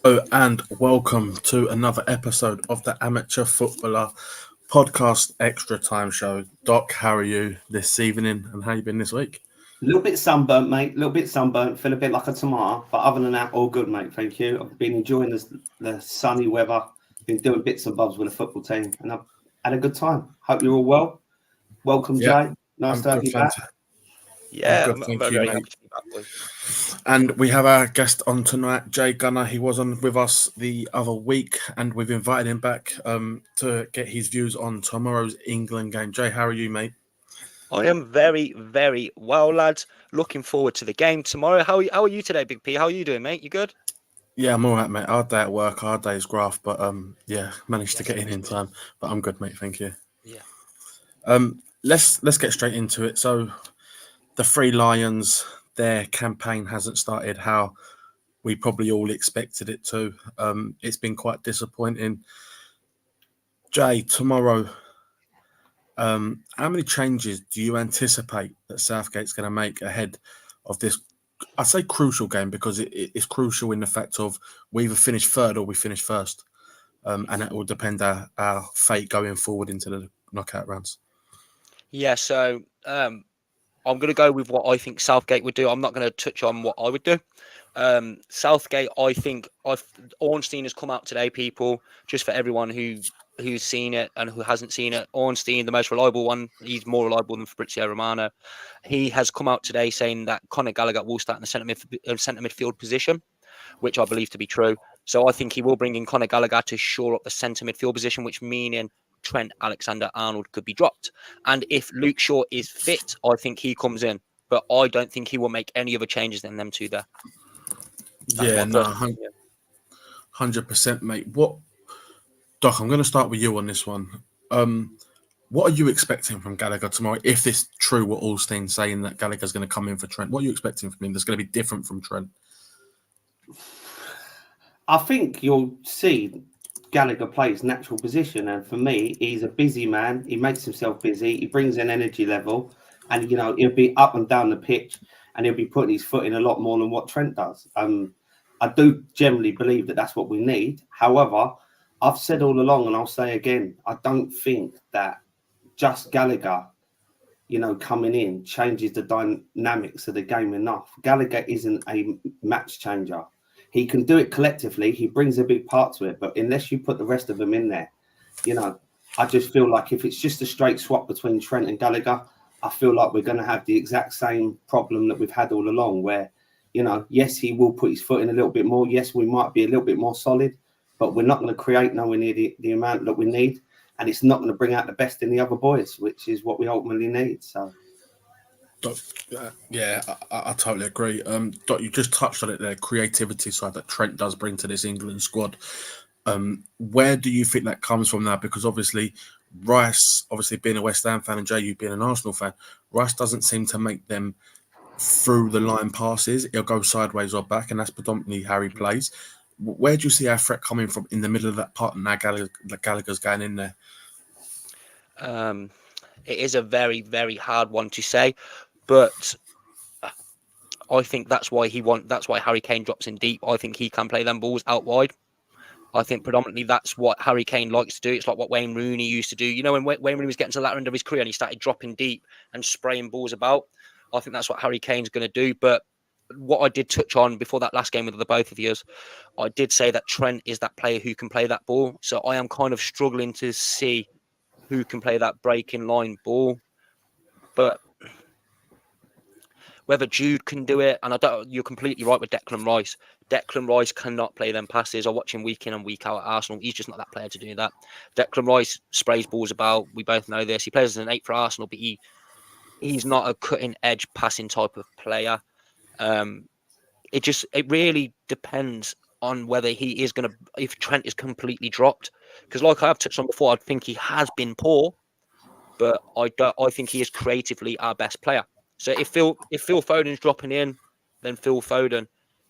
Hello and welcome to another episode of the Amateur Footballer Podcast Extra Time Show. Doc, how are you this evening and how you been this week? A little bit sunburnt, mate. A little bit sunburnt. Feel a bit like a tomato. But other than that, all good, mate. Thank you. I've been enjoying the sunny weather. Been doing bits and bobs with the football team. And I've had a good time. Hope you're all well. Welcome, Yeah, Jay. Nice I'm to have good, you back. I'm good, I'm thank you, very mate. happy to be back, boys. And we have our guest on tonight, Jay Gunner. He was on with us the other week and we've invited him back to get his views on tomorrow's England game. Jay, how are you, mate? I am very, very well, lads. Looking forward to the game tomorrow. How are you today, Big P? How are you doing, mate? You good? Yeah, I'm all right, mate. Hard day at work, hard day's graft, but yeah, managed to get in time. But I'm good, mate. Thank you. Yeah. Let's get straight into it. So, the Three Lions, their campaign hasn't started how we probably all expected it to. It's been quite disappointing. Jay, tomorrow, how many changes do you anticipate that Southgate's going to make ahead of this? I say crucial game because it's crucial in the fact of we either finish third or we finish first, and it will depend our fate going forward into the knockout rounds. Yeah. So I'm going to go with what I think Southgate would do. I'm not going to touch on what I would do. Southgate, I think Ornstein has come out today, people, just for everyone who's seen it and who hasn't seen it. Ornstein, the most reliable one, he's more reliable than Fabrizio Romano. He has come out today saying that Conor Gallagher will start in the centre midfield position, which I believe to be true. So I think he will bring in Conor Gallagher to shore up the centre midfield position, which meaning Trent Alexander-Arnold could be dropped. And if Luke Shaw is fit, I think he comes in. But I don't think he will make any other changes than them two there. Yeah, no, 100%, mate. Doc, I'm going to start with you on this one. What are you expecting from Gallagher tomorrow? If it's true what Ornstein's saying that Gallagher's going to come in for Trent, what are you expecting from him that's going to be different from Trent? I think you'll see Gallagher play his natural position. And for me, he's a busy man. He makes himself busy. He brings an energy level. And, he'll be up and down the pitch. And he'll be putting his foot in a lot more than what Trent does. I do generally believe that that's what we need. However, I've said all along, and I'll say again, I don't think that just Gallagher, coming in changes the dynamics of the game enough. Gallagher isn't a match changer. He can do it collectively. He brings a big part to it. But unless you put the rest of them in there, I just feel like if it's just a straight swap between Trent and Gallagher, I feel like we're going to have the exact same problem that we've had all along where, yes, he will put his foot in a little bit more. Yes, we might be a little bit more solid, but we're not going to create nowhere near the amount that we need. And it's not going to bring out the best in the other boys, which is what we ultimately need. So, yeah, I totally agree. Doc, you just touched on it there, creativity side that Trent does bring to this England squad. Where do you think that comes from now? Because obviously Rice, being a West Ham fan and Jay, you being an Arsenal fan, Rice doesn't seem to make them through the line passes. He'll go sideways or back, and that's predominantly how he plays. Where do you see our threat coming from in the middle of that part? And now Gallagher's going in there. It is a very, very hard one to say, but I think that's why Harry Kane drops in deep. I think he can play them balls out wide. I think predominantly that's what Harry Kane likes to do. It's like what Wayne Rooney used to do. When Wayne Rooney was getting to the latter end of his career and he started dropping deep and spraying balls about, I think that's what Harry Kane's going to do. But what I did touch on before that last game with the both of you, I did say that Trent is that player who can play that ball. So I am kind of struggling to see who can play that breaking line ball. But whether Jude can do it, and you're completely right with Declan Rice. Declan Rice cannot play them passes. I watch him week in and week out at Arsenal. He's just not that player to do that. Declan Rice sprays balls about. We both know this. He plays as an 8 for Arsenal, but he's not a cutting-edge passing type of player. It really depends on whether he is going to, if Trent is completely dropped. Because like I have touched on before, I think he has been poor, but I think he is creatively our best player. So if Phil Foden's dropping in, then Phil Foden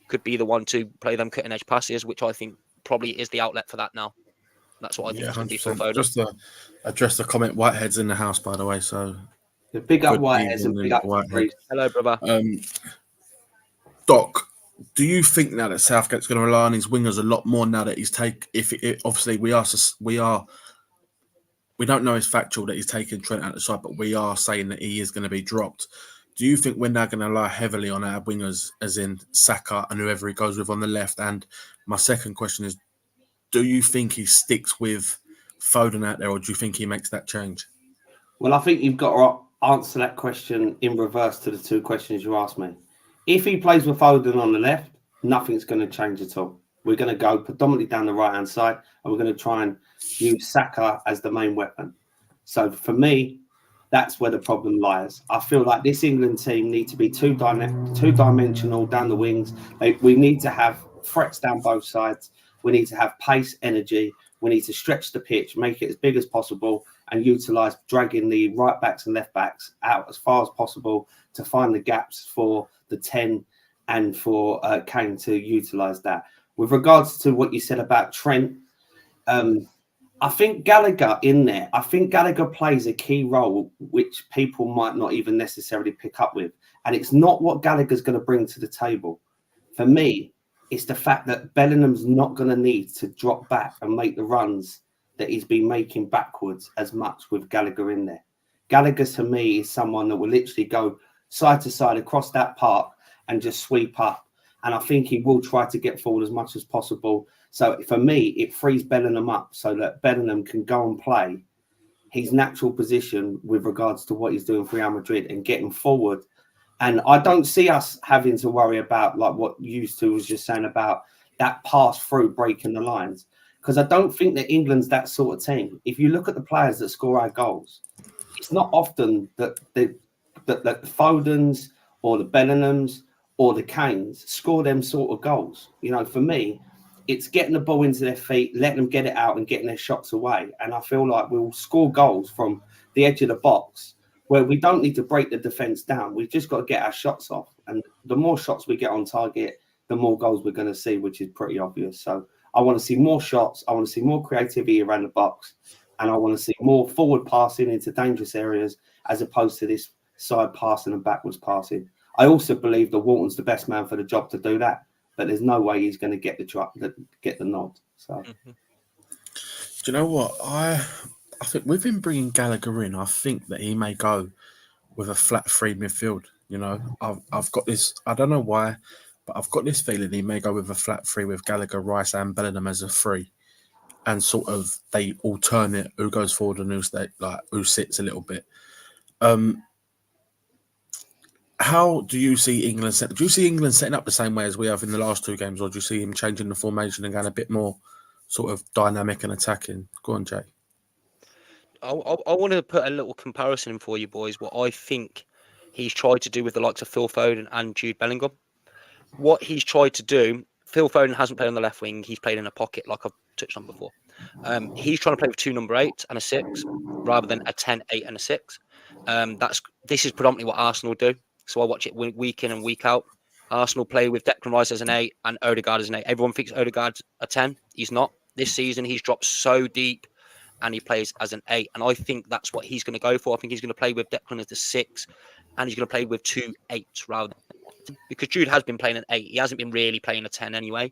could be the one to play them cutting edge passes, which I think probably is the outlet for that now. That's what I think it's going to be Phil Foden. Just to address the comment, Whitehead's in the house, by the way. So big up Whiteheads and big up Whitehead. Hello, brother. Doc, Do you think now that Southgate's going to rely on his wingers a lot more now that he's obviously we don't know it's factual that he's taking Trent out the side, but we are saying that he is going to be dropped. Do you think we're now going to rely heavily on our wingers, as in Saka and whoever he goes with on the left? And my second question is, do you think he sticks with Foden out there, or do you think he makes that change? Well, I think you've got to answer that question in reverse to the two questions you asked me. If he plays with Foden on the left, nothing's going to change at all. We're going to go predominantly down the right-hand side, and we're going to try and use Saka as the main weapon. So for me, that's where the problem lies. I feel like this England team need to be two-dimensional down the wings. We need to have threats down both sides. We need to have pace, energy. We need to stretch the pitch, make it as big as possible, and utilise dragging the right backs and left backs out as far as possible to find the gaps for the 10 and for Kane to utilise that. With regards to what you said about Trent, I think Gallagher in there, I think Gallagher plays a key role which people might not even necessarily pick up with. And it's not what Gallagher's going to bring to the table. For me, it's the fact that Bellingham's not going to need to drop back and make the runs that he's been making backwards as much with Gallagher in there. Gallagher, to me, is someone that will literally go side to side across that park and just sweep up. And I think he will try to get forward as much as possible. So for me, it frees Bellingham up so that Bellingham can go and play his natural position with regards to what he's doing for Real Madrid and getting forward. And I don't see us having to worry about like what used to was just saying about that pass through breaking the lines. Because I don't think that England's that sort of team. If you look at the players that score our goals, it's not often that the Fodens or the Bellinghams or the Kanes score them sort of goals. You know, for me, it's getting the ball into their feet, letting them get it out and getting their shots away. And I feel like we'll score goals from the edge of the box where we don't need to break the defence down. We've just got to get our shots off. And the more shots we get on target, the more goals we're going to see, which is pretty obvious. So I want to see more shots. I want to see more creativity around the box. And I want to see more forward passing into dangerous areas as opposed to this side passing and backwards passing. I also believe that Walton's the best man for the job to do that, but there's no way he's going to get the nod. So, do you know what? I think with him bringing Gallagher in, I think that he may go with a flat three midfield. You know, I've got this. I don't know why, but I've got this feeling he may go with a flat three with Gallagher, Rice, and Bellingham as a three, and sort of they alternate who goes forward and who sits a little bit. How do you see England set? Do you see England setting up the same way as we have in the last two games, or do you see him changing the formation and going a bit more sort of dynamic and attacking? Go on, Jay. I want to put a little comparison in for you boys. What I think he's tried to do with the likes of Phil Foden and Jude Bellingham. What he's tried to do, Phil Foden hasn't played on the left wing. He's played in a pocket, like I've touched on before. He's trying to play with two number 8s and a 6, rather than a 10, 8, and a 6. This is predominantly what Arsenal do. So I watch it week in and week out. Arsenal play with Declan Rice as an 8 and Odegaard as an 8. Everyone thinks Odegaard's a 10. He's not. This season, he's dropped so deep and he plays as an 8. And I think that's what he's going to go for. I think he's going to play with Declan as the 6 and he's going to play with 2 8s rather than, because Jude has been playing an 8. He hasn't been really playing a 10 anyway.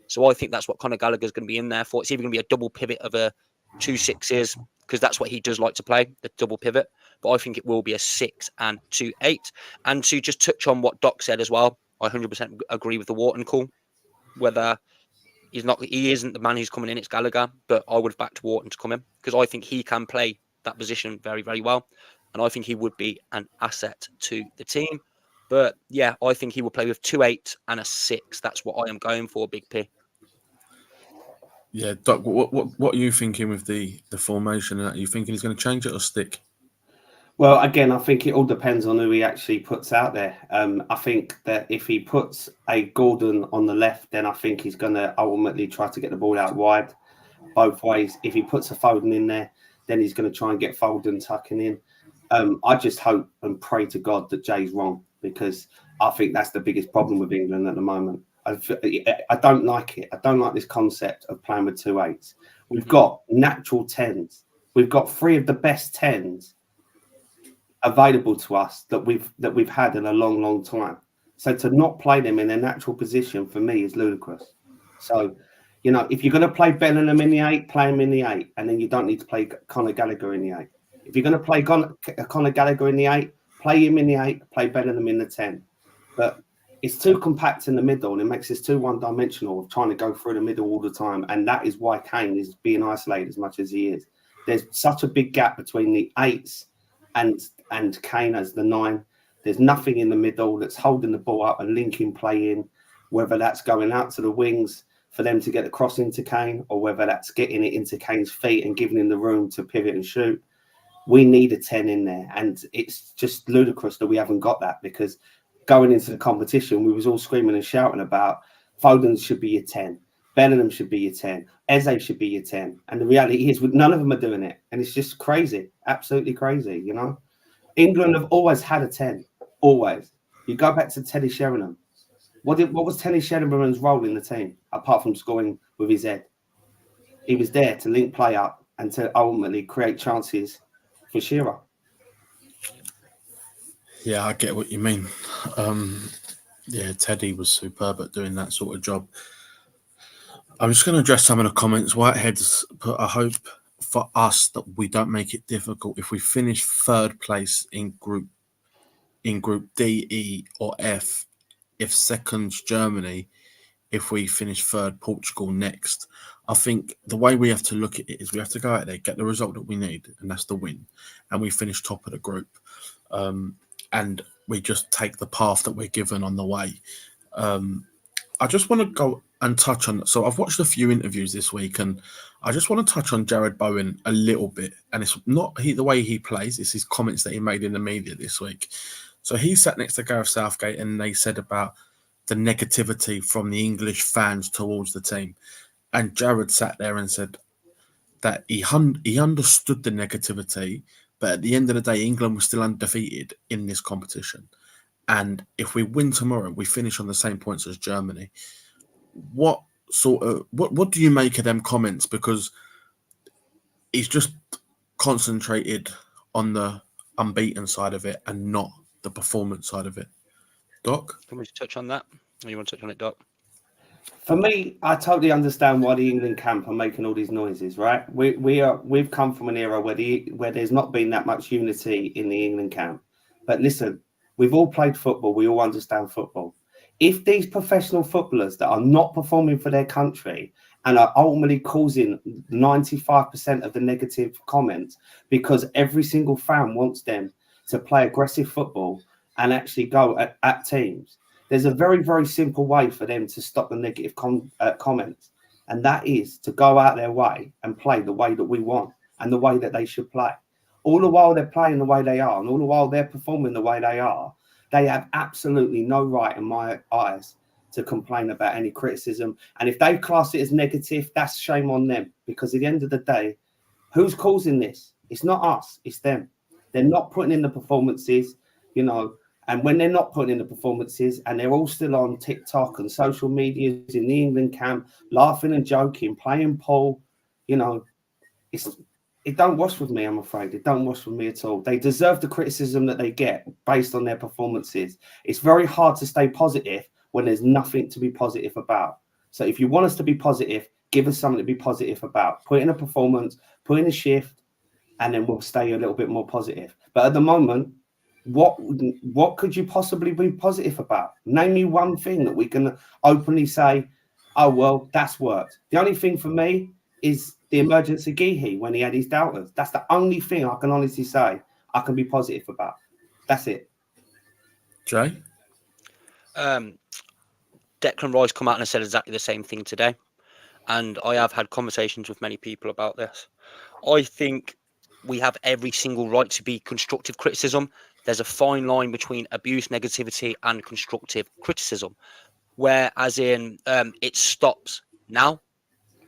So I think that's what Conor Gallagher's going to be in there for. It's either going to be a double pivot of a 2 6s, because that's what he does like to play, the double pivot. But I think it will be a 6 and 2 8. And to just touch on what Doc said as well, I 100% agree with the Wharton call. Whether he isn't the man who's coming in, it's Gallagher. But I would have backed Wharton to come in because I think he can play that position very, very well. And I think he would be an asset to the team. But yeah, I think he will play with 2 8s and a 6. That's what I am going for, Big P. Yeah, Doc, what are you thinking with the formation? Are you thinking he's going to change it or stick? Well, again, I think it all depends on who he actually puts out there. I think that if he puts a Gordon on the left, then I think he's going to ultimately try to get the ball out wide both ways. If he puts a Foden in there, then he's going to try and get Foden tucking in. I just hope and pray to God that Jay's wrong, because I think that's the biggest problem with England at the moment. I don't like it. I don't like this concept of playing with 2 8s. We've got natural 10s. We've got 3 of the best 10s available to us that we've had in a long, long time. So to not play them in their natural position for me is ludicrous. So, you know, if you're going to play Bellingham in the 8, play him in the 8, and then you don't need to play Conor Gallagher in the 8. If you're going to play Conor Gallagher in the 8, play him in the 8, play Bellingham in the 10. But it's too compact in the middle, and it makes us too one-dimensional of trying to go through the middle all the time. And that is why Kane is being isolated as much as he is. There's such a big gap between the 8s and Kane as the 9. There's nothing in the middle that's holding the ball up and linking play in, whether that's going out to the wings for them to get the cross into Kane, or whether that's getting it into Kane's feet and giving him the room to pivot and shoot. We need a 10 in there. And it's just ludicrous that we haven't got that, because going into the competition, we was all screaming and shouting about Foden should be your 10. Bellingham should be your 10. Eze should be your 10. And the reality is none of them are doing it. And it's just crazy. Absolutely crazy, you know? England have always had a 10. Always. You go back to Teddy Sheringham. What was Teddy Sheringham's role in the team, apart from scoring with his head? He was there to link play up and to ultimately create chances for Shearer. Yeah, I get what you mean. Yeah, Teddy was superb at doing that sort of job. I'm just going to address some of the comments. Whitehead's put a hope for us that we don't make it difficult if we finish third place in group D, E, or F. If second's Germany, if we finish third, Portugal next. I think the way we have to look at it is we have to go out there, get the result that we need, and that's the win. And we finish top of the group. And we just take the path that we're given on the way. I just want to go and touch on... So I've watched a few interviews this week, and I just want to touch on Jared Bowen a little bit. And it's not the way he plays, it's his comments that he made in the media this week. So he sat next to Gareth Southgate, and they said about the negativity from the English fans towards the team. And Jared sat there and said that he understood the negativity, but at the end of the day, England was still undefeated in this competition. And if we win tomorrow, we finish on the same points as Germany. What do you make of them comments? Because he's just concentrated on the unbeaten side of it and not the performance side of it. Doc? Can we touch on that? Or you want to touch on it, Doc? For me, I totally understand why the England camp are making all these noises, right? We've come from an era where there's not been that much unity in the England camp. But listen, we've all played football. We all understand football. If these professional footballers that are not performing for their country and are ultimately causing 95% of the negative comments because every single fan wants them to play aggressive football and actually go at teams, there's a very, very simple way for them to stop the negative comments. And that is to go out their way and play the way that we want and the way that they should play. All the while they're playing the way they are and all the while they're performing the way they are, they have absolutely no right in my eyes to complain about any criticism. And if they class it as negative, that's shame on them. Because at the end of the day, who's causing this? It's not us, it's them. They're not putting in the performances, you know. And when they're not putting in the performances and they're all still on TikTok and social media in the England camp, laughing and joking, playing pool, you know, it don't wash with me, I'm afraid. It don't wash with me at all. They deserve the criticism that they get based on their performances. It's very hard to stay positive when there's nothing to be positive about. So if you want us to be positive, give us something to be positive about. Put in a performance, put in a shift, and then we'll stay a little bit more positive. But at the moment, what could you possibly be positive about? Name me one thing that we can openly say, oh, well, that's worked. The only thing for me is the emergence of Gehi when he had his doubters. That's the only thing I can honestly say I can be positive about. That's it. Jay? Declan Rice come out and said exactly the same thing today. And I have had conversations with many people about this. I think we have every single right to be constructive criticism. There's a fine line between abuse, negativity, and constructive criticism, where as in it stops now,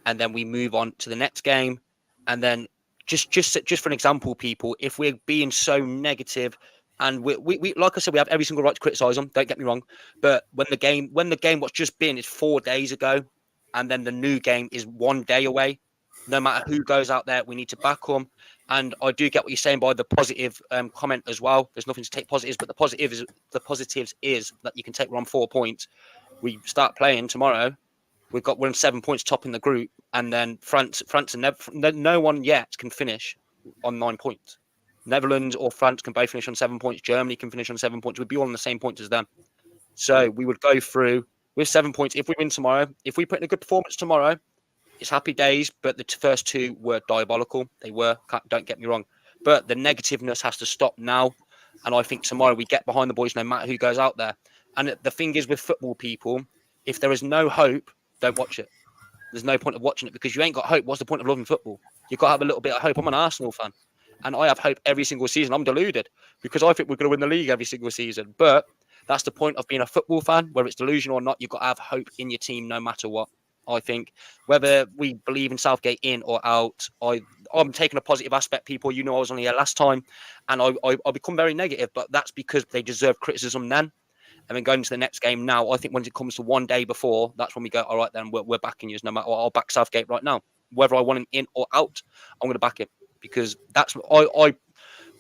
and then we move on to the next game, and then just for an example, people, if we're being so negative, and we like I said, we have every single right to criticize them. Don't get me wrong, but when the game what's just been is 4 days ago, and then the new game is 1 day away, No matter who goes out there, we need to back them. And I do get what you're saying by the positive comment as well. There's nothing to take positives, but the positives is that you can take. We're on 4 points. We start playing tomorrow. We're on 7 points top in the group, and then France and no one yet can finish on 9 points. Netherlands or France can both finish on 7 points. Germany can finish on 7 points. We'd be all on the same points as them. So we would go through with 7 points if we win tomorrow. If we put in a good performance tomorrow, it's happy days. But the first two were diabolical. They were. Don't get me wrong. But the negativeness has to stop now. And I think tomorrow we get behind the boys no matter who goes out there. And the thing is with football, people, if there is no hope, don't watch it. There's no point of watching it because you ain't got hope. What's the point of loving football? You've got to have a little bit of hope. I'm an Arsenal fan. And I have hope every single season. I'm deluded because I think we're going to win the league every single season. But that's the point of being a football fan, whether it's delusional or not. You've got to have hope in your team no matter what. I think whether we believe in Southgate in or out, I'm taking a positive aspect, people. You know, I was on here last time and I become very negative, but that's because they deserve criticism then. And then going into the next game now, I think when it comes to one day before, that's when we go, all right, then we're backing you no matter what. I'll back Southgate right now. Whether I want him in or out, I'm going to back him. Because that's I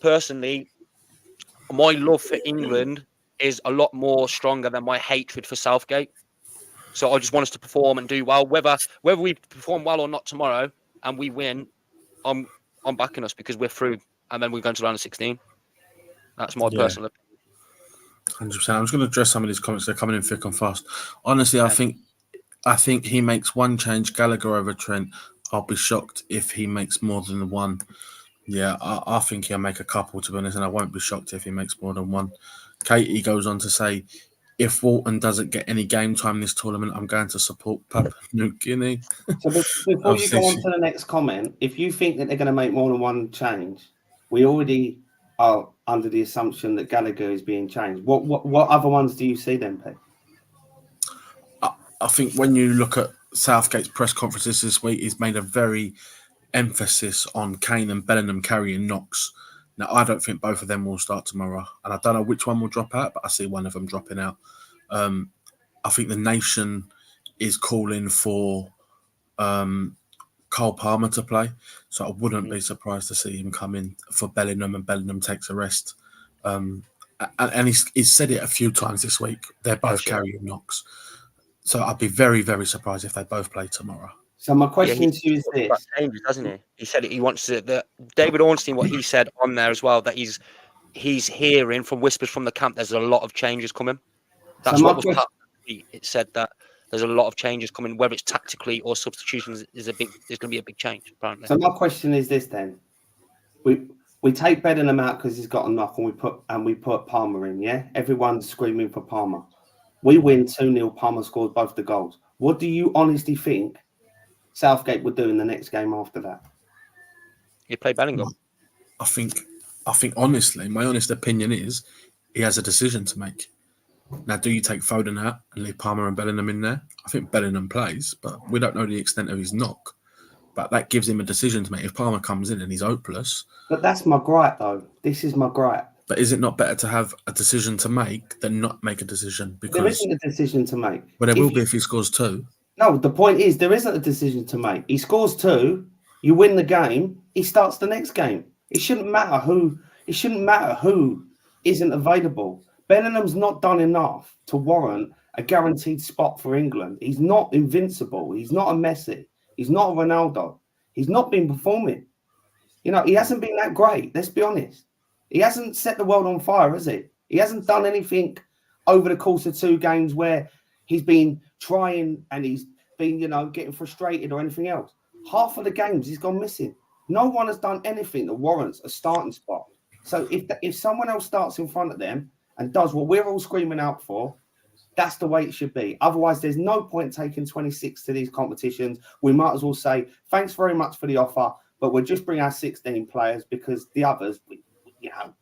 personally, my love for England is a lot more stronger than my hatred for Southgate. So I just want us to perform and do well. Whether we perform well or not tomorrow and we win, I'm backing us because we're through and then we're going to round of 16. That's my personal opinion. 100%. I'm just going to address some of these comments. They're coming in thick and fast. Honestly, I think he makes one change, Gallagher over Trent. I'll be shocked if he makes more than one. Yeah, I think he'll make a couple, to be honest, and I won't be shocked if he makes more than one. Katie goes on to say, if Walton doesn't get any game time this tournament, I'm going to support Papua New Guinea. So before you go on to the next comment, if you think that they're going to make more than one change, we already are under the assumption that Gallagher is being changed. What other ones do you see then, Pete? I think when you look at Southgate's press conferences this week, he's made a very emphasis on Kane and Bellingham carrying knocks. Now, I don't think both of them will start tomorrow, and I don't know which one will drop out, but I see one of them dropping out. I think the nation is calling for Cole Palmer to play, so I wouldn't be surprised to see him come in for Bellingham, and Bellingham takes a rest. And he's said it a few times this week. They're both carrying knocks. So I'd be very, very surprised if they both play tomorrow. So my question to you is this: changes, doesn't he? He said he wants to. David Ornstein, what he said on there as well, that he's hearing from whispers from the camp. There's a lot of changes coming. That's what was part of the tweet. It said that there's a lot of changes coming, whether it's tactically or substitutions. There's going to be a big change apparently. So my question is this: then we take Bellingham out because he's got a knock, and we put Palmer in. Yeah, everyone's screaming for Palmer. We win 2-0. Palmer scored both the goals. What do you honestly think Southgate would do in the next game after that? He'd play Bellingham. I think honestly, my honest opinion is he has a decision to make. Now, do you take Foden out and leave Palmer and Bellingham in there? I think Bellingham plays, but we don't know the extent of his knock. But that gives him a decision to make. If Palmer comes in and he's hopeless. But that's my gripe, though. This is my gripe. But is it not better to have a decision to make than not make a decision? Because there isn't a decision to make. But there will be if he scores 2. No, the point is there isn't a decision to make. He scores 2, you win the game, he starts the next game. It shouldn't matter who isn't available. Bellingham's not done enough to warrant a guaranteed spot for England. He's not invincible. He's not a Messi. He's not a Ronaldo. He's not been performing. You know, he hasn't been that great. Let's be honest. He hasn't set the world on fire, has he? He hasn't done anything over the course of 2 games where he's been trying and he's been, getting frustrated or anything else. Half of the games he's gone missing. No one has done anything that warrants a starting spot. So if someone else starts in front of them and does what we're all screaming out for, that's the way it should be. Otherwise, there's no point taking 26 to these competitions. We might as well say, thanks very much for the offer, but we'll just bring our 16 players because the others,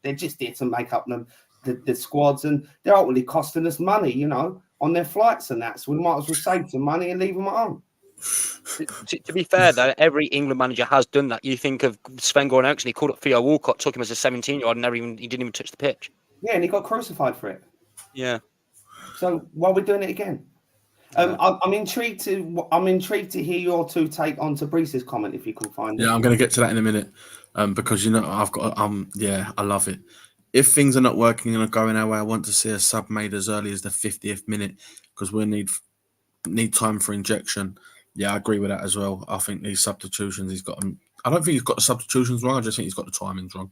they're just there to make up the squads, and they're ultimately costing us money, on their flights and that. So we might as well save some money and leave them at home. To be fair, though, every England manager has done that. You think of Sven-Goran Eriksson, he called up Theo Walcott, took him as a 17-year-old, and he didn't even touch the pitch. Yeah, and he got crucified for it. Yeah. So why are we doing it again? I'm intrigued to hear your two take on Tabrice's comment if you can find it. Yeah, I'm going to get to that in a minute, because I've got I love it. If things are not working and are going our way, I want to see a sub made as early as the 50th minute because we need time for injection. Yeah, I agree with that as well. I think these substitutions he's got them. I don't think he's got the substitutions wrong. I just think he's got the timings wrong.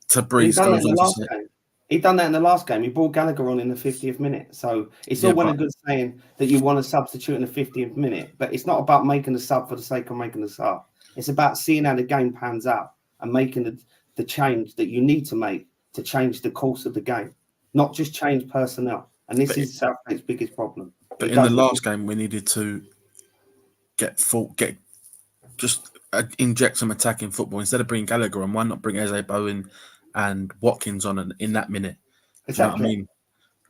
Tabrice goes on to say. He done that in the last game. He brought Gallagher on in the 50th minute. So it's all well and good saying that you want to substitute in the 50th minute, but it's not about making a sub for the sake of making a sub. It's about seeing how the game pans out and making the change that you need to make to change the course of the game, not just change personnel. And this is Southgate's biggest problem. But in the last game, we needed to inject some attacking football. Instead of bringing Gallagher on, why not bring Eze Bowen and Watkins on in that minute? Exactly. You know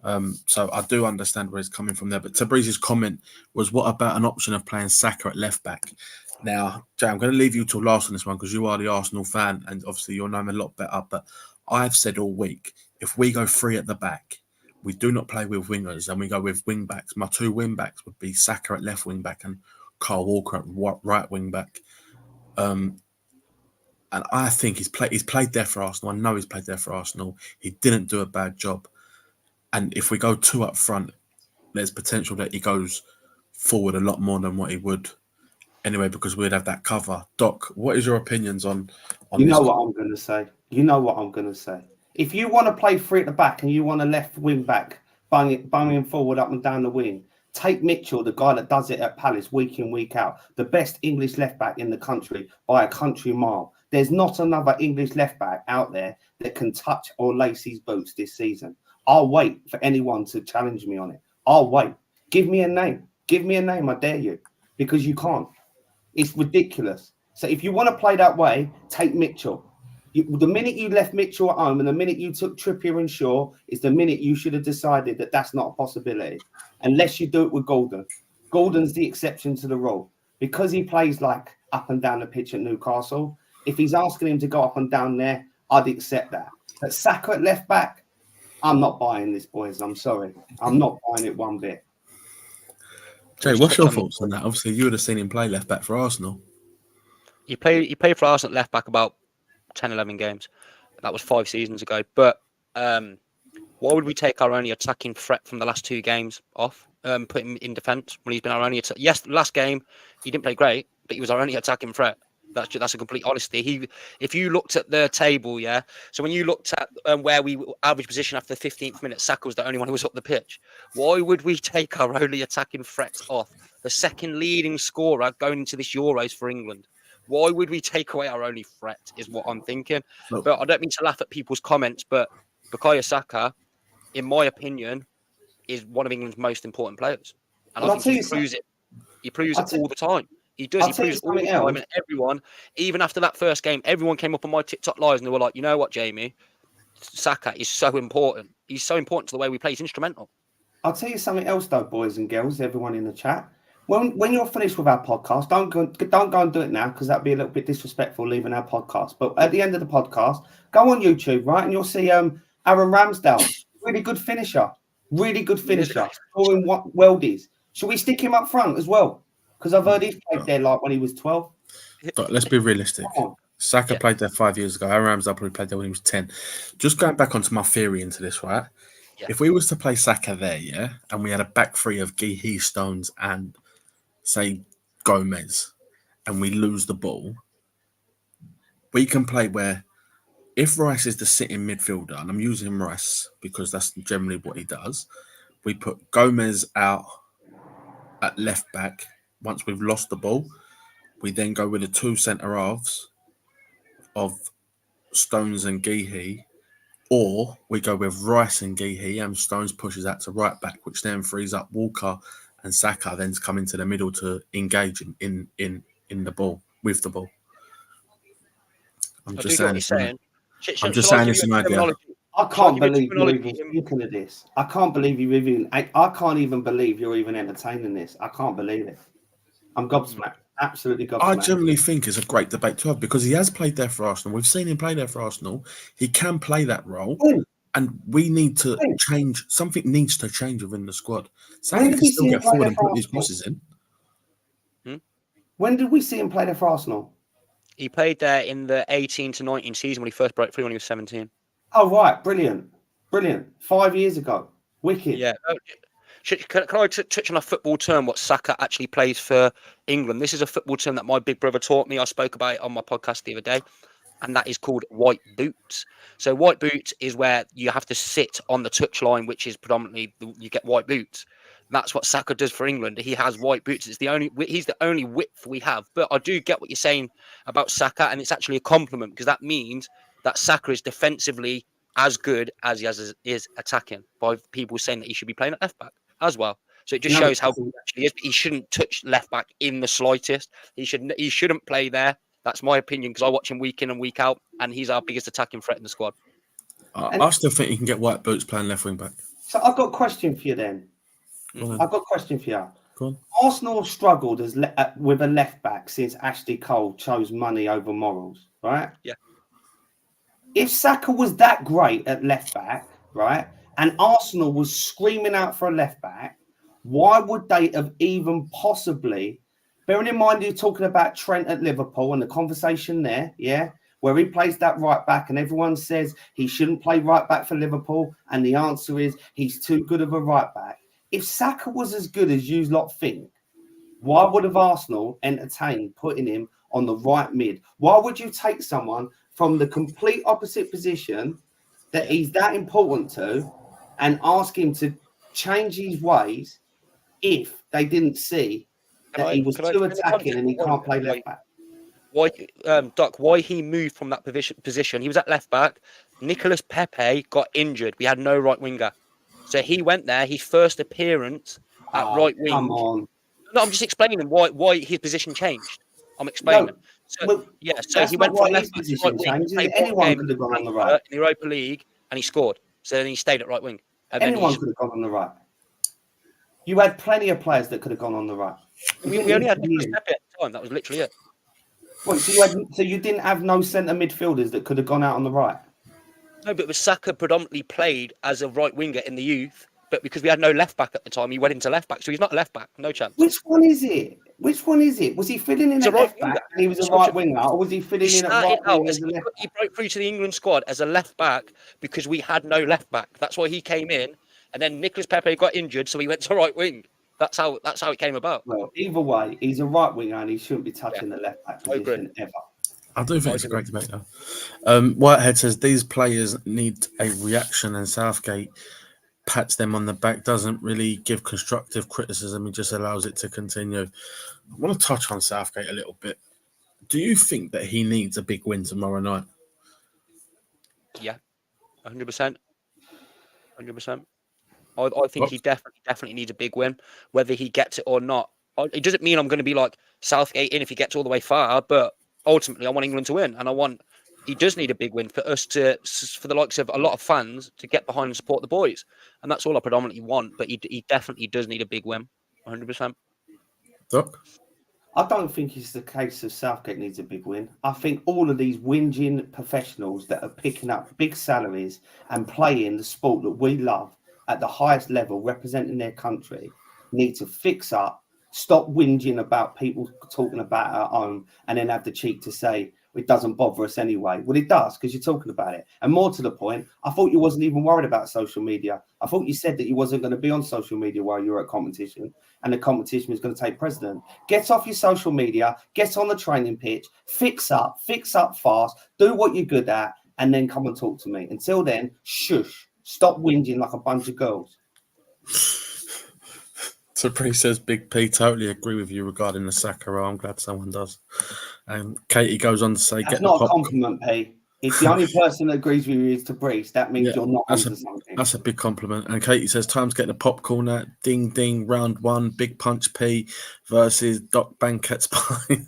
what I mean? So I do understand where he's coming from there. But Tabrice's comment was, what about an option of playing Saka at left back? Now, Jay, I'm going to leave you till last on this one because you are the Arsenal fan and obviously you'll know him a lot better. But I've said all week, if we go three at the back, we do not play with wingers and we go with wing backs. My two wing backs would be Saka at left wing back and Kyle Walker at right wing back. And I think he's played there for Arsenal. I know he's played there for Arsenal. He didn't do a bad job. And if we go two up front, there's potential that he goes forward a lot more than what he would anyway, because we'd have that cover. Doc, what is your opinions on You know what I'm going to say. You know what I'm going to say. If you want to play three at the back and you want a left wing back, banging forward up and down the wing, take Mitchell, the guy that does it at Palace week in, week out, the best English left back in the country by a country mile. There's not another English left back out there that can touch or lace his boots this season. I'll wait for anyone to challenge me on it. I'll wait. Give me a name. Give me a name, I dare you. Because you can't. It's ridiculous. So if you want to play that way, take Mitchell. The minute you left Mitchell at home and the minute you took Trippier and Shaw is the minute you should have decided that that's not a possibility. Unless you do it with Golden. Golden's the exception to the rule. Because he plays like up and down the pitch at Newcastle, if he's asking him to go up and down there, I'd accept that. But Saka at left back, I'm not buying this, boys. I'm sorry. I'm not buying it one bit. Jay, what's your thoughts on that? Obviously, you would have seen him play left back for Arsenal. He played for Arsenal left back about 10, 11 games. That was 5 seasons ago. But why would we take our only attacking threat from the last 2 games off, put him in defence when he's been our only Yes, last game, he didn't play great, but he was our only attacking threat. That's a complete honesty. If you looked at the table, yeah. So when you looked at where we average position after the 15th minute, Saka was the only one who was up the pitch. Why would we take our only attacking threats off? The second leading scorer going into this Euros for England. Why would we take away our only threat? Is what I'm thinking. Look, but I don't mean to laugh at people's comments, but Bukayo Saka, in my opinion, is one of England's most important players, and I think he proves it. He proves it all the time. He does. He proves all the time, and everyone, even after that first game, everyone came up on my TikTok lives and they were like, "You know what, Jamie? Saka is so important. He's so important to the way we play. He's instrumental." I'll tell you something else, though, boys and girls, everyone in the chat. When you're finished with our podcast, don't go and do it now because that'd be a little bit disrespectful leaving our podcast. But at the end of the podcast, go on YouTube, right, and you'll see Aaron Ramsdale, really good finisher, scoring worldies. Should we stick him up front as well? Because I've heard he's played there like when he was 12. But let's be realistic. Saka played there 5 years ago. Aaron Ramsdale probably played there when he was 10. Just going back onto my theory into this, right? Yeah. If we was to play Saka there, yeah, and we had a back three of Guéhi, Stones, and say Gomez, and we lose the ball, we can play where if Rice is the sitting midfielder, and I'm using Rice because that's generally what he does, we put Gomez out at left back. Once we've lost the ball, we then go with the 2 centre halves of Stones and Guéhi, or we go with Rice and Guéhi and Stones pushes out to right back, which then frees up Walker and Saka then to come into the middle to engage in the ball, with the ball. I'm just saying this an idea. I can't believe you're even looking at this. I can't believe I can't even believe you're even entertaining this. I can't believe it. I'm gobsmacked. Absolutely gobsmacked. I generally think it's a great debate to have because he has played there for Arsenal. We've seen him play there for Arsenal. He can play that role. And we need to change. Something needs to change within the squad. When Saka did can we still see him get play forward there and for put these Arsenal? crosses in. When did we see him play there for Arsenal? He played there in the 18 to 19 season when he first broke through when he was 17. Oh, right. Brilliant. 5 years ago. Wicked. Yeah. Can I touch on a football term, what Saka actually plays for England? This is a football term that my big brother taught me. I spoke about it on my podcast the other day, and that is called white boots. So white boots is where you have to sit on the touchline, which is predominantly you get white boots. That's what Saka does for England. He has white boots. He's the only width we have. But I do get what you're saying about Saka, and it's actually a compliment because that means that Saka is defensively as good as he is attacking by people saying that he should be playing at left back as well. So it just shows how good he actually is. But he shouldn't touch left back in the slightest. He shouldn't play there. That's my opinion because I watch him week in and week out, and he's our biggest attacking threat in the squad. I still think he can get white boots playing left wing back. So I've got a question for you then. I've got a question for you. Go on. Arsenal have struggled with a left back since Ashley Cole chose money over morals, right? Yeah. If Saka was that great at left back, right, and Arsenal was screaming out for a left back, why would they have even possibly, bearing in mind you're talking about Trent at Liverpool and the conversation there, yeah, where he plays that right back and everyone says he shouldn't play right back for Liverpool, and the answer is he's too good of a right back. If Saka was as good as you lot think, why would have Arsenal entertained putting him on the right mid? Why would you take someone from the complete opposite position that he's that important to and ask him to change his ways if they didn't see that he was too attacking and he can't play left back? Why, Doc, why he moved from that position? He was at left back. Nicolas Pepe got injured. We had no right winger. So he went there, his first appearance at right wing. Come on. No, I'm just explaining why his position changed. I'm explaining. No, so, well, so he went from left his position changed. wing. Anyone could have gone on the right. In the Europa League, and he scored. So then he stayed at right wing. And Anyone could have gone on the right. You had plenty of players that could have gone on the right. We only had Nicolas Pepe at the time. That was literally it. Wait, so you didn't have no centre midfielders that could have gone out on the right? No, but Saka predominantly played as a right winger in the youth, but because we had no left back at the time, he went into left back. So he's not a left back, no chance. Which one is it? Was he filling in at left back and he was a right winger, or was he filling in at right wing as a left back? He broke through to the England squad as a left back because we had no left back. That's why he came in, and then Nicolas Pepe got injured, so he went to right wing. That's how it came about. Well, either way, he's a right winger and he shouldn't be touching the left back position ever. I do think it's a great debate, though. Whitehead says these players need a reaction, and Southgate pats them on the back, doesn't really give constructive criticism, he just allows it to continue. I want to touch on Southgate a little bit. Do you think that he needs a big win tomorrow night? Yeah, 100%. 100%. I think he definitely needs a big win, whether he gets it or not. It doesn't mean I'm going to be like Southgate in if he gets all the way far, but ultimately I want England to win, and he does need a big win for the likes of a lot of fans to get behind and support the boys, and that's all I predominantly want. But he definitely does need a big win, 100%. Doc? I don't think it's the case of Southgate needs a big win. I think all of these whinging professionals that are picking up big salaries and playing the sport that we love at the highest level, representing their country, need to fix up, stop whinging about people talking about our own, and then have the cheek to say, it doesn't bother us anyway. Well, it does, because you're talking about it. And more to the point, I thought you wasn't even worried about social media. I thought you said that you wasn't going to be on social media while you were at competition, and the competition was going to take precedent. Get off your social media, get on the training pitch, fix up fast, do what you're good at, and then come and talk to me. Until then, shush. Stop whinging like a bunch of girls. Sapri says, Big P, totally agree with you regarding the Saka. I'm glad someone does. And Katie goes on to say, that's not a compliment, P. If the only person that agrees with you is Tabrice, that means you're not onto something. That's a big compliment. And Katie says, time's getting a popcorn at ding ding, round one, Big Punch P versus Doc Banquet's Pie.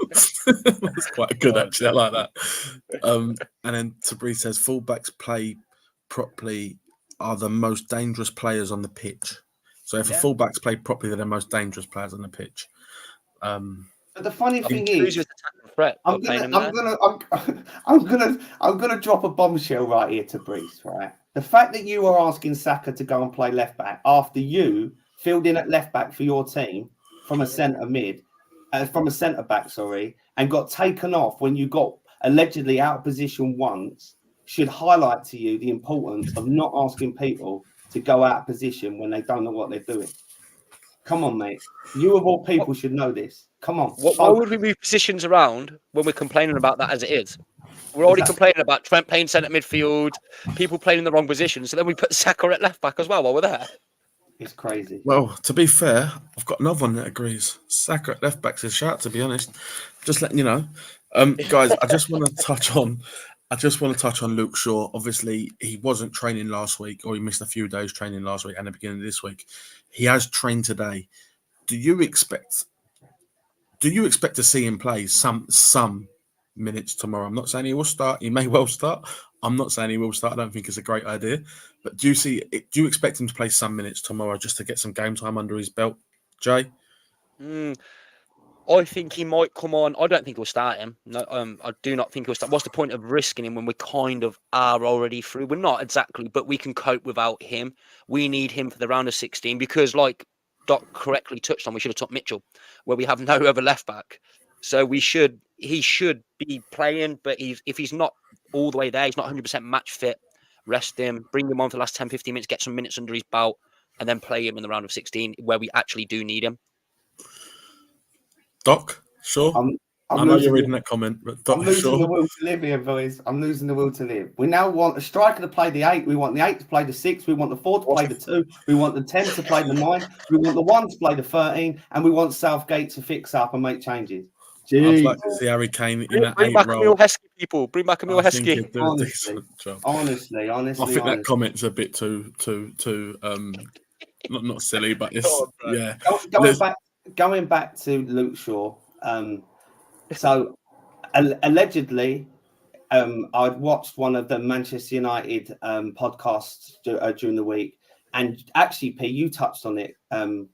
That's quite good, actually. I like that. And then Tabrice says, fullbacks play properly are the most dangerous players on the pitch. So if a fullbacks play properly, they're the most dangerous players on the pitch. But the funny thing Who's is, your attacking threat? I'm gonna drop a bombshell right here to Brees. Right, the fact that you are asking Saka to go and play left back after you filled in at left back for your team from a centre back, and got taken off when you got allegedly out of position once, should highlight to you the importance of not asking people to go out of position when they don't know what they're doing. Come on, mate. You of all people should know this. Come on. Why would we move positions around when we're complaining about that as it is? We're already complaining about Trent playing centre midfield, people playing in the wrong position. So then we put Saka at left back as well while we're there. It's crazy. Well, to be fair, I've got another one that agrees. Saka at left back's a shout, to be honest. Just letting you know. Guys, I just want to touch on Luke Shaw. Obviously, he wasn't training last week, or he missed a few days training last week and the beginning of this week. He has trained today. Do you expect to see him play some minutes tomorrow? I'm not saying he will start. He may well start. I'm not saying he will start. I don't think it's a great idea. But do you expect him to play some minutes tomorrow just to get some game time under his belt, Jay? I think he might come on. I don't think he'll start him. No, I do not think he'll start. What's the point of risking him when we kind of are already through? We're not exactly, but we can cope without him. We need him for the round of 16 because, like Doc correctly touched on, we should have took Mitchell, where we have no other left back. So he should be playing, but if he's not all the way there, he's not 100% match fit, rest him, bring him on for the last 10, 15 minutes, get some minutes under his belt, and then play him in the round of 16 where we actually do need him. Doc, sure. I know you're reading that comment, but Doc, I'm losing sure. the will to live here, boys. I'm losing the will to live. We now want a striker to play the 8. We want the 8 to play the 6. We want the 4 to play the 2. We want the 10 to play the 9. We want the 1 to play the 13. And we want Southgate to fix up and make changes. I'd like to see Harry Kane in that 8 role. Emil Heskey, people. Bring back Emil Heskey. Honestly. I think that comment's a bit too not silly, but it's Going back to Luke Shaw. So allegedly, I'd watched one of the Manchester United podcasts during the week, and actually, P, you touched on it, and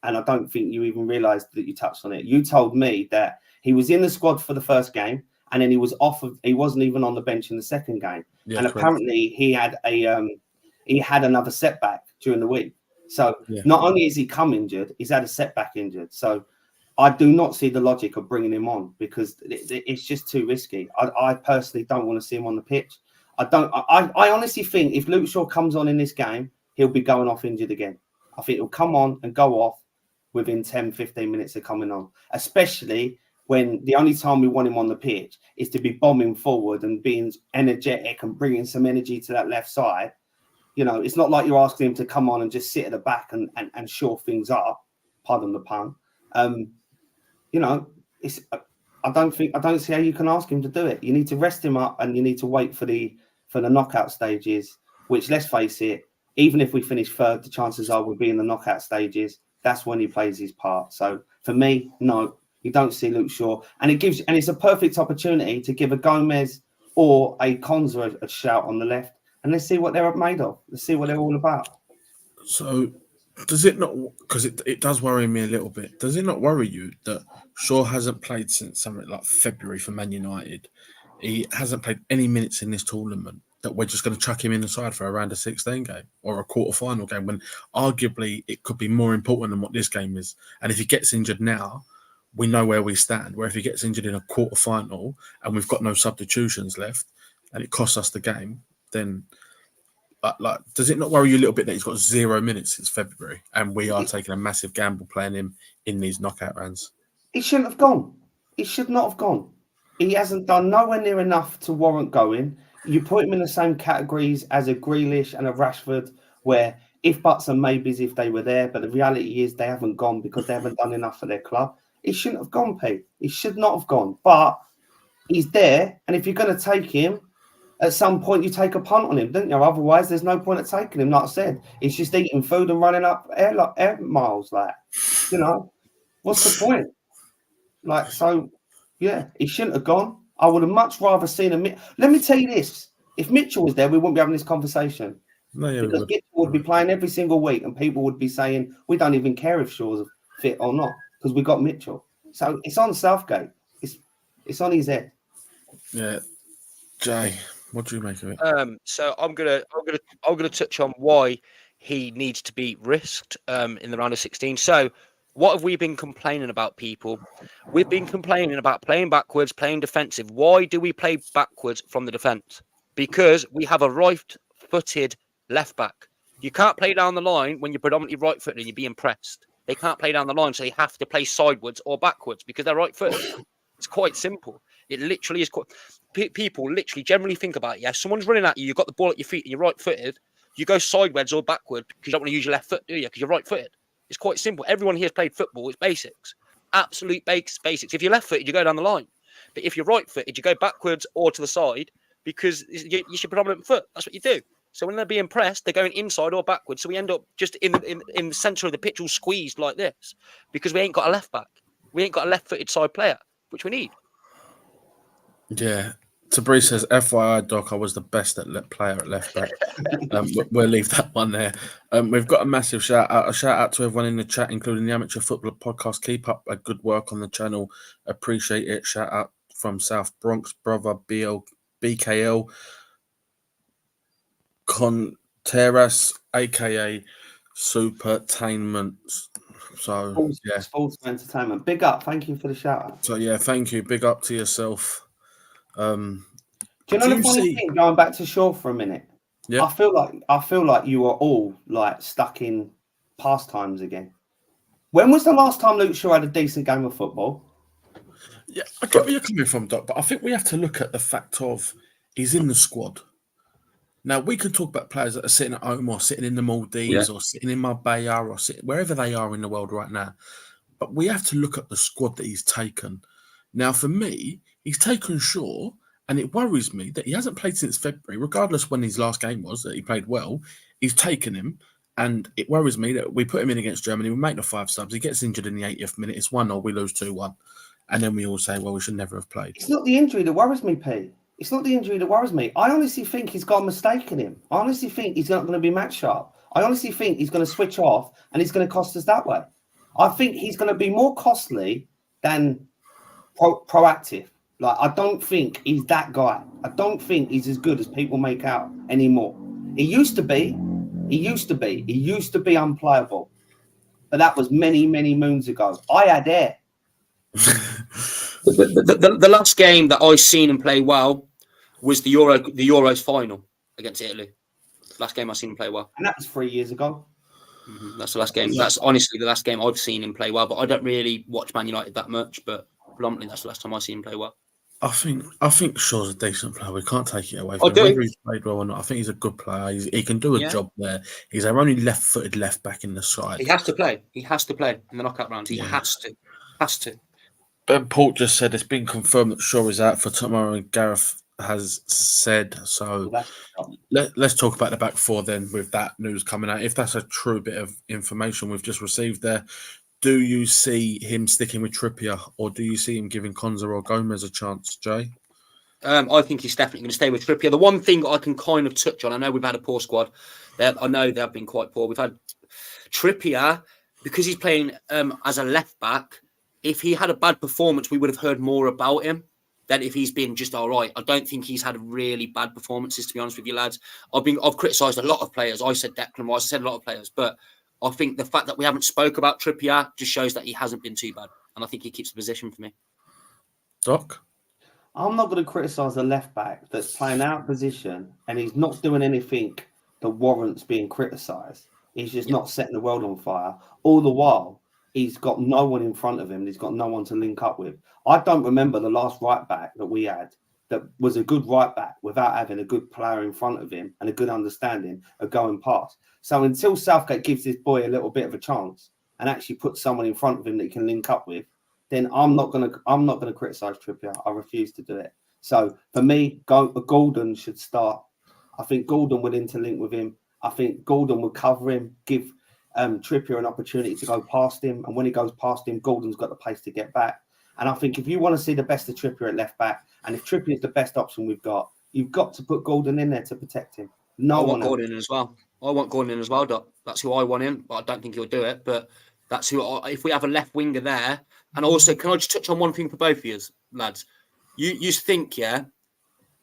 I don't think you even realised that you touched on it. You told me that he was in the squad for the first game, and then he was off. He wasn't even on the bench in the second game, and apparently he had another setback during the week. So not only is he come injured, he's had a setback injured. So I do not see the logic of bringing him on because it's just too risky. I personally don't want to see him on the pitch. I honestly think if Luke Shaw comes on in this game, he'll be going off injured again. I think he'll come on and go off within 10, 15 minutes of coming on, especially when the only time we want him on the pitch is to be bombing forward and being energetic and bringing some energy to that left side. You know, it's not like you're asking him to come on and just sit at the back and shore things up. Pardon the pun. You know, I don't see how you can ask him to do it. You need to rest him up and you need to wait for the knockout stages, which, let's face it, even if we finish third, the chances are we'll be in the knockout stages. That's when he plays his part. So for me, no, you don't see Luke Shaw. And it's a perfect opportunity to give a Gomez or a Konza a shout on the left. And let's see what they're made of. Let's see what they're all about. So does it not, because it does worry me a little bit, does it not worry you that Shaw hasn't played since something like February for Man United? He hasn't played any minutes in this tournament, that we're just going to chuck him in the side for a round of 16 game or a quarter-final game when arguably it could be more important than what this game is. And if he gets injured now, we know where we stand. Where if he gets injured in a quarter-final and we've got no substitutions left and it costs us the game, then does it not worry you a little bit that he's got 0 minutes since February and we are taking a massive gamble playing him in these knockout rounds? He shouldn't have gone. He should not have gone. He hasn't done nowhere near enough to warrant going. You put him in the same categories as a Grealish and a Rashford, where if buts and maybes if they were there, but the reality is they haven't gone because they haven't done enough for their club. He shouldn't have gone, Pete. He should not have gone. But he's there, and if you're going to take him, at some point you take a punt on him, don't you? Otherwise, there's no point at taking him. Like I said, it's just eating food and running up air miles. Like, you know, what's the point? Like, so, yeah, he shouldn't have gone. I would have much rather seen him. Let me tell you this. If Mitchell was there, we wouldn't be having this conversation. Because Mitchell would be playing every single week and people would be saying, we don't even care if Shaw's fit or not because we got Mitchell. So it's on Southgate. It's on his head. Yeah, Jay, what do you make of it? So I'm gonna touch on why he needs to be risked in the round of 16. So what have we been complaining about, people? We've been complaining about playing backwards, playing defensive. Why do we play backwards from the defence? Because we have a right-footed left back. You can't play down the line when you're predominantly right-footed and you're being pressed. They can't play down the line, so they have to play sideways or backwards because they're right-footed. It's quite simple. It literally is quite. People literally generally think about it. Yeah, someone's running at you, you've got the ball at your feet and you're right-footed. You go sideways or backward because you don't want to use your left foot, do you? Because you're right-footed. It's quite simple. Everyone here has played football. It's basics. Absolute basics. If you're left-footed, you go down the line. But if you're right-footed, you go backwards or to the side because you're your predominant foot. That's what you do. So when they're being pressed, they're going inside or backwards. So we end up just in the centre of the pitch all squeezed like this because we ain't got a left back. We ain't got a left-footed side player, which we need. Yeah. Tabri says, FYI, Doc, I was the best player at left back. We'll leave that one there. We've got a massive shout out. A shout out to everyone in the chat, including the Amateur Football Podcast. Keep up a good work on the channel. Appreciate it. Shout out from South Bronx, brother BKL Contreras, aka Supertainment. So, yeah. Sports entertainment. Big up. Thank you for the shout out. So, yeah, thank you. Big up to yourself. Do you know the funny thing? Going back to Shaw for a minute, yeah, I feel like you are all like stuck in past times again. When was the last time Luke Shaw had a decent game of football? Yeah, I get where you're coming from, Doc, but I think we have to look at the fact of he's in the squad. Now we can talk about players that are sitting at home or sitting in the Maldives or sitting in Marbella or sitting wherever they are in the world right now. But we have to look at the squad that he's taken. Now, for me, he's taken Shaw, and it worries me that he hasn't played since February, regardless when his last game was, that he played well. He's taken him, and it worries me that we put him in against Germany, we make the 5 subs, he gets injured in the 80th minute, it's 1-0, we lose 2-1. And then we all say, well, we should never have played. It's not the injury that worries me, Pete. It's not the injury that worries me. I honestly think he's got a mistake in him. I honestly think he's not going to be match sharp. I honestly think he's going to switch off, and he's going to cost us that way. I think he's going to be more costly than proactive. Like, I don't think he's that guy. I don't think he's as good as people make out anymore. He used to be unplayable. But that was many, many moons ago. I had air. The last game that I seen him play well was the Euros final against Italy. Last game I seen him play well. And that was 3 years ago. That's the last game. That's honestly the last game I've seen him play well. But I don't really watch Man United that much. But predominantly that's the last time I seen him play well. I think Shaw's a decent player. We can't take it away from him. Whether he's played well or not, I think he's a good player. He can do a job there. He's our only left-footed left back in the side. He has to play. He has to play in the knockout rounds. He has to. Ben Paul just said it's been confirmed that Shaw is out for tomorrow, and Gareth has said so. Let's talk about the back four then with that news coming out. If that's a true bit of information we've just received there, do you see him sticking with Trippier, or do you see him giving Konza or Gomez a chance, Jay? I think he's definitely going to stay with Trippier. The one thing I can kind of touch on, I know we've had a poor squad. I know they have been quite poor. We've had Trippier, because he's playing as a left back. If he had a bad performance, we would have heard more about him than if he's been just all right. I don't think he's had really bad performances, to be honest with you, lads. I've criticised a lot of players. I said Declan Rice, I said a lot of players, but I think the fact that we haven't spoke about Trippier just shows that he hasn't been too bad. And I think he keeps the position for me. Doc? I'm not going to criticise a left back that's playing out of position and he's not doing anything that warrants being criticised. He's just not setting the world on fire. All the while, he's got no one in front of him. He's got no one to link up with. I don't remember the last right back that we had that was a good right back without having a good player in front of him and a good understanding of going past. So until Southgate gives this boy a little bit of a chance and actually puts someone in front of him that he can link up with, then I'm not gonna criticise Trippier. I refuse to do it. So for me, Gordon should start. I think Gordon would interlink with him. I think Gordon would cover him, give Trippier an opportunity to go past him, and when he goes past him, Gordon's got the pace to get back. And I think if you want to see the best of Trippier at left back, and if Trippier is the best option we've got, you've got to put Gordon in there to protect him. I want Gordon in as well. I want Gordon in as well, Doc. That's who I want in, but I don't think he'll do it. But that's who. If we have a left winger there And also, can I just touch on one thing for both of you, lads? You think, yeah,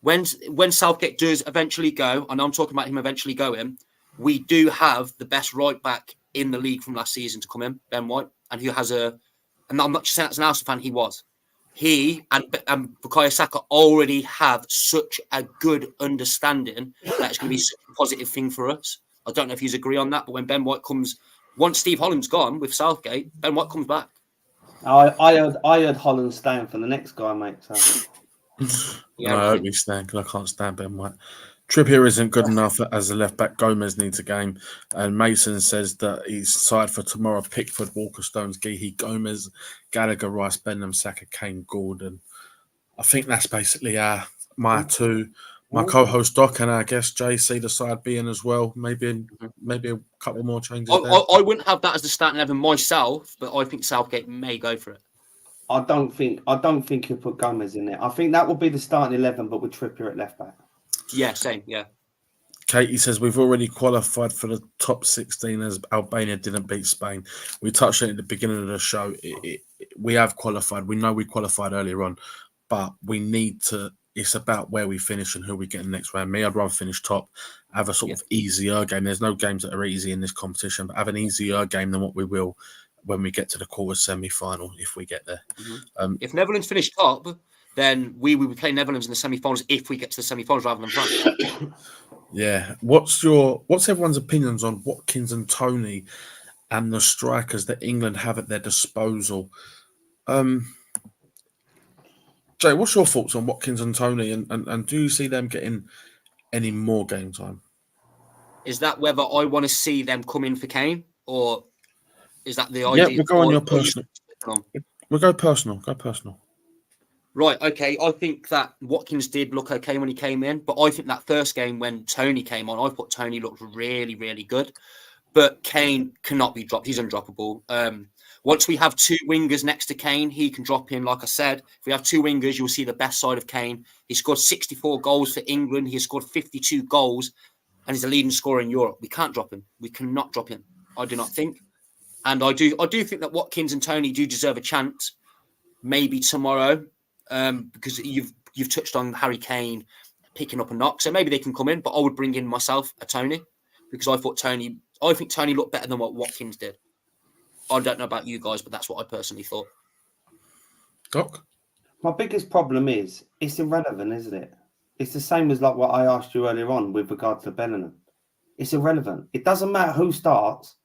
when Southgate does eventually go, and I'm talking about him eventually going, we do have the best right back in the league from last season to come in, Ben White, and who has and I'm not just saying as an Arsenal fan, he and Bukayo Saka already have such a good understanding that it's going to be such a positive thing for us. I don't know if you agree on that, but when Ben White comes, once Steve Holland's gone with Southgate, Ben White comes back. I heard Holland staying for the next guy, mate. So. No, I hope he's staying because I can't stand Ben White. Trippier isn't good enough as a left back. Gomez needs a game. And Mason says that he's side for tomorrow. Pickford, Walker, Stones, Geehee, Gomez, Gallagher, Rice, Benham, Saka, Kane, Gordon. I think that's basically my two. My co-host Doc and I guess Jay see the side being as well. Maybe a couple more changes there. I wouldn't have that as the starting 11 myself, but I think Southgate may go for it. I don't think he'll put Gomez in there. I think that will be the starting 11, but with Trippier at left back. Yeah, same. Yeah. Katie says we've already qualified for the top 16 as Albania didn't beat Spain. We touched on it at the beginning of the show. We have qualified. We know we qualified earlier on, but we need to. It's about where we finish and who we get in the next round. Me, I'd rather finish top, have a sort of easier game. There's no games that are easy in this competition, but have an easier game than what we will when we get to the quarter semi-final, if we get there. If Netherlands finish top, then we will play Netherlands in the semi-finals if we get to the semi-finals rather than France. Yeah. What's everyone's opinions on Watkins and Toney and the strikers that England have at their disposal? Jay, what's your thoughts on Watkins and Toney, and do you see them getting any more game time? Is that whether I want to see them come in for Kane, or is that the idea? Yeah, we'll go on your personal. We'll go personal. Go personal. Right, okay. I think that Watkins did look okay when he came in, but I think that first game when Toney came on, I thought Toney looked really, really good. But Kane cannot be dropped. He's undroppable. Once we have two wingers next to Kane, he can drop in. Like I said, if we have two wingers, you'll see the best side of Kane. He scored 64 goals for England. He has scored 52 goals, and he's the leading scorer in Europe. We can't drop him. We cannot drop him. I do not think. And I do think that Watkins and Toney do deserve a chance, maybe tomorrow, because you've touched on Harry Kane picking up a knock. So maybe they can come in, but I would bring in myself a Toney because I think Toney looked better than what Watkins did. I don't know about you guys, but that's what I personally thought. Doc? My biggest problem is it's irrelevant, isn't it? It's the same as like what I asked you earlier on with regard to Bellingham. It's irrelevant. It doesn't matter who starts.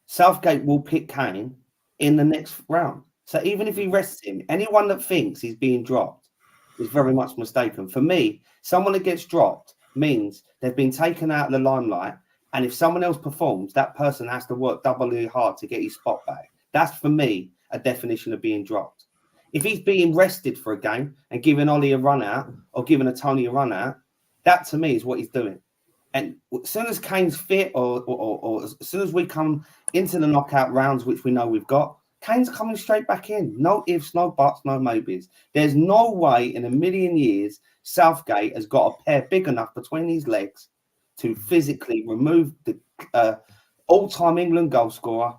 Southgate will pick Kane in the next round. So even if he rests him, anyone that thinks he's being dropped is very much mistaken. For me, someone that gets dropped means they've been taken out of the limelight. And if someone else performs, that person has to work doubly hard to get his spot back. That's, for me, a definition of being dropped. If he's being rested for a game and giving Ollie a run out or giving a Toney a run out, that, to me, is what he's doing. And as soon as Kane's fit or as soon as we come into the knockout rounds, which we know we've got, Kane's coming straight back in. No ifs, no buts, no maybes. There's no way in a million years Southgate has got a pair big enough between his legs to physically remove the all-time England goal scorer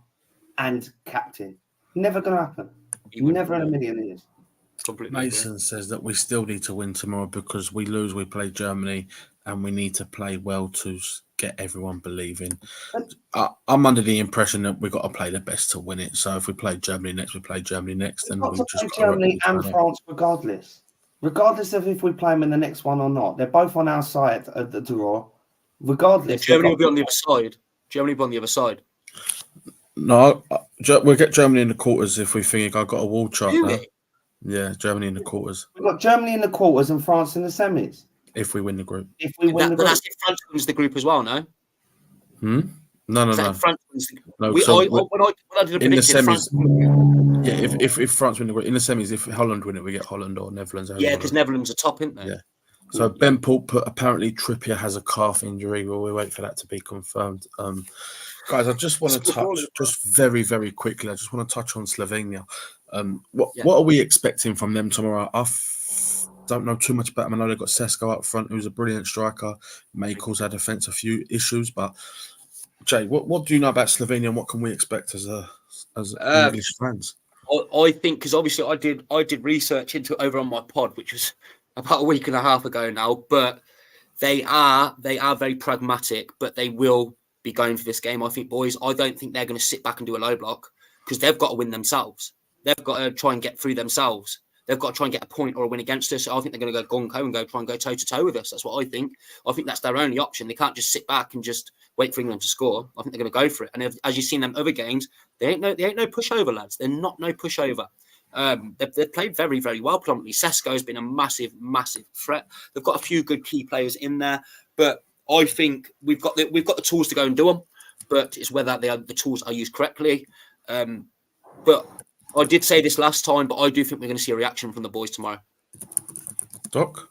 and captain. Never going to happen. Never in a million years. Mason says that we still need to win tomorrow because we lose, we play Germany, and we need to play well to get everyone believing. I'm under the impression that we've got to play the best to win it. So if we play Germany next, we play Germany next. Then we just play Germany and France regardless. Regardless of if we play them in the next one or not. They're both on our side of the draw. Regardless, Germany will be on the other side. Germany will be on the other side. No, we'll get Germany in the quarters if we think I've got a wall chart now. Really? Yeah, Germany in the quarters. We've got Germany in the quarters and France in the semis. If we win the group. If we win the group. That's if France wins the group as well, no? No. France wins the group. No, when I did a in the prediction, semis. If France win the group. In the semis, if Holland win it, we get Holland or Netherlands. Yeah, because Netherlands are top, isn't they? Yeah. So Ben Paul put apparently Trippier has a calf injury. Well, we wait for that to be confirmed. Guys, I just want to touch just very, very quickly. I just want to touch on Slovenia. What are we expecting from them tomorrow? I don't know too much about them. I know they've got Sesko up front, who's a brilliant striker. May cause our defence a few issues, but Jay, what do you know about Slovenia and what can we expect as English fans? I think because obviously I did research into it over on my pod, which was about a week and a half ago now. But they are very pragmatic, but they will be going for this game. I think, boys. I don't think they're going to sit back and do a low block because they've got to win themselves. They've got to try and get through themselves. They've got to try and get a point or a win against us. So I think they're going to go gung-ho and try and go toe-to-toe with us. That's what I think. I think that's their only option. They can't just sit back and just wait for England to score. I think they're going to go for it. And as you've seen them other games, they ain't no pushover, lads. They're not no pushover. They've played very, very well. Predominantly, Sesko has been a massive, massive threat. They've got a few good key players in there, but I think we've got the tools to go and do them. But it's whether the tools are used correctly. But I did say this last time, but I do think we're going to see a reaction from the boys tomorrow. Doc?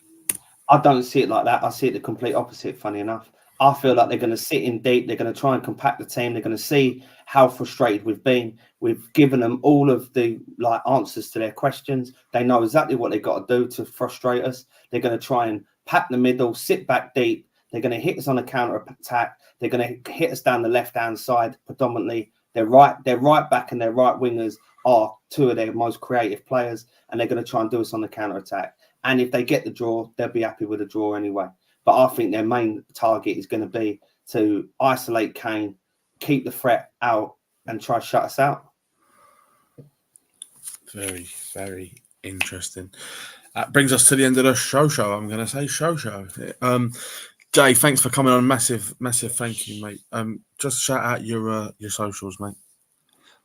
I don't see it like that. I see it the complete opposite, funny enough. I feel like they're going to sit in deep. They're going to try and compact the team. They're going to see how frustrated we've been. We've given them all of the answers to their questions. They know exactly what they've got to do to frustrate us. They're going to try and pack the middle, sit back deep. They're going to hit us on a counter attack. They're going to hit us down the left-hand side predominantly. Their right back and their right wingers are two of their most creative players, and they're going to try and do us on the counter attack. And if they get the draw, they'll be happy with the draw anyway. But I think their main target is going to be to isolate Kane, keep the threat out, and try to shut us out. Very, very interesting. That brings us to the end of the show. I'm going to say show. Jay, thanks for coming on. Massive thank you, mate. Just shout out your socials, mate.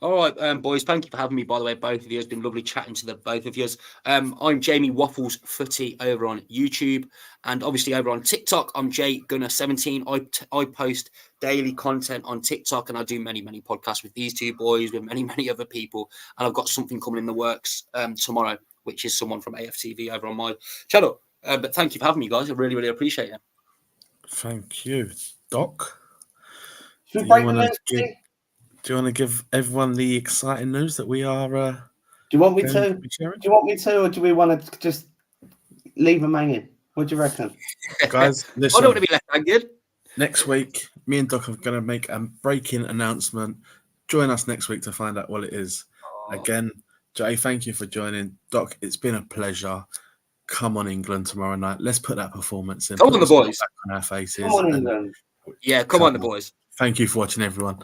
All right, boys. Thank you for having me. By the way, both of you. It's been lovely chatting to the both of you. I'm Jamie Waffles Footy over on YouTube, and obviously over on TikTok, I'm Jay Gunner 17. I post daily content on TikTok, and I do many podcasts with these two boys, with many other people. And I've got something coming in the works tomorrow, which is someone from AFTV over on my channel. But thank you for having me, guys. I really appreciate it. Thank you, Doc. Do you want to give everyone the exciting news that we are? Do you want me to? Or do we want to just leave them hanging? What do you reckon, guys? Listen, I don't want to be left hanging. Next week, me and Doc are going to make a breaking announcement. Join us next week to find out what it is. Again, Jay, thank you for joining. Doc, it's been a pleasure. Come on, England tomorrow night. Let's put that performance in. Come on, the boys. Back on our faces. Come on, England. Yeah, come on, the boys. Thank you for watching, everyone.